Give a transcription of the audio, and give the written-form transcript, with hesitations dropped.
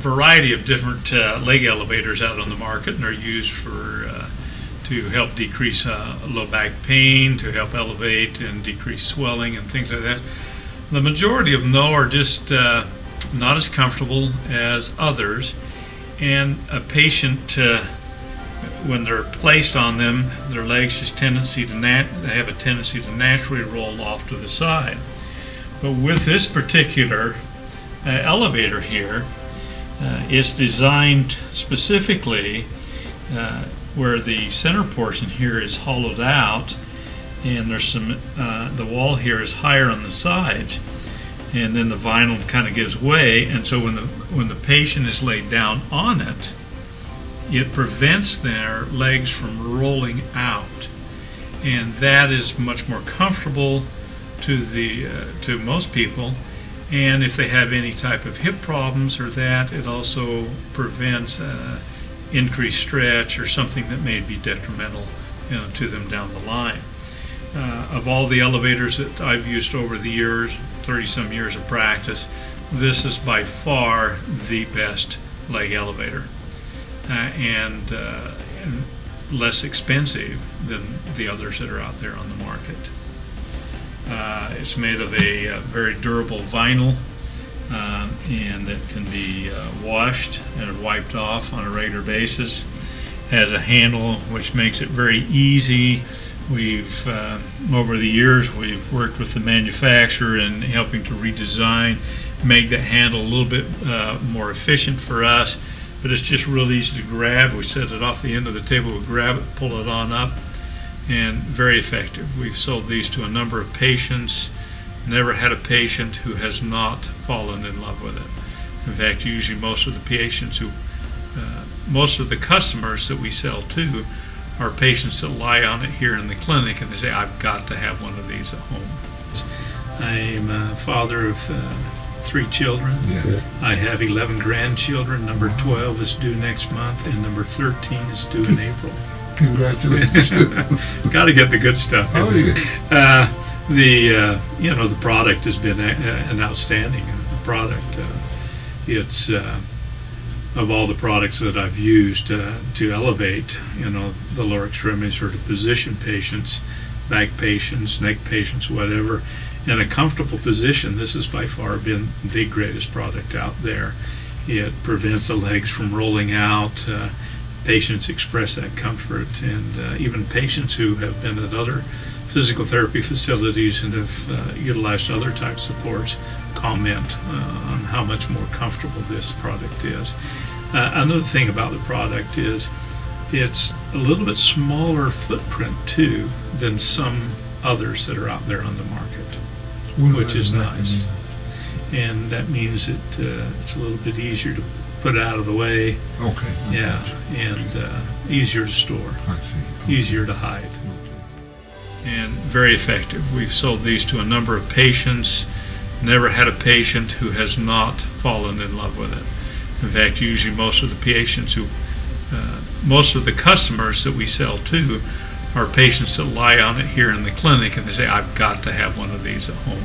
variety of different leg elevators out on the market, and they're used for to help decrease low back pain, to help elevate and decrease swelling and things like that. The majority of them, though, are just not as comfortable as others, and a patient, when they're placed on them, their legs they have a tendency to naturally roll off to the side. But with this particular elevator here, it's designed specifically where the center portion here is hollowed out, and there's some the wall here is higher on the sides, and then the vinyl kind of gives way, and so when the patient is laid down on it, it prevents their legs from rolling out, and that is much more comfortable to most people. And if they have any type of hip problems or that, it also prevents increased stretch or something that may be detrimental, to them down the line. Of all the elevators that I've used over the years, 30-some years of practice, this is by far the best leg elevator, and less expensive than the others that are out there on the market. It's made of a very durable vinyl, and that can be washed and wiped off on a regular basis. Has a handle which makes it very easy. We've over the years we've worked with the manufacturer in helping to redesign, make that handle a little bit more efficient for us. But it's just real easy to grab. We set it off the end of the table, we grab it, pull it on up, and very effective. We've sold these to a number of patients. Never had a patient who has not fallen in love with it. In fact, usually most of the patients most of the customers that we sell to are patients that lie on it here in the clinic, and they say, I've got to have one of these at home. I'm a father of 3 children. Yeah. I have 11 grandchildren. Number 12 is due next month, and number 13 is due in April. Congratulations. Got to get the good stuff. Oh, yeah. The product has been an outstanding product. It's of all the products that I've used to elevate, the lower extremities, or to position patients, back patients, neck patients, whatever, in a comfortable position, this has by far been the greatest product out there. It prevents the legs from rolling out. Patients express that comfort, and even patients who have been at other physical therapy facilities and have utilized other type supports comment on how much more comfortable this product is. Another thing about the product is it's a little bit smaller footprint too than some others that are out there on the market, which is nice. And that means it's a little bit easier to put out of the way. Okay. Yeah, and easier to store. I see. Okay. Easier to hide. And very effective. We've sold these to a number of patients. Never had a patient who has not fallen in love with it. In fact, usually most of the customers that we sell to are patients that lie on it here in the clinic, and they say, I've got to have one of these at home.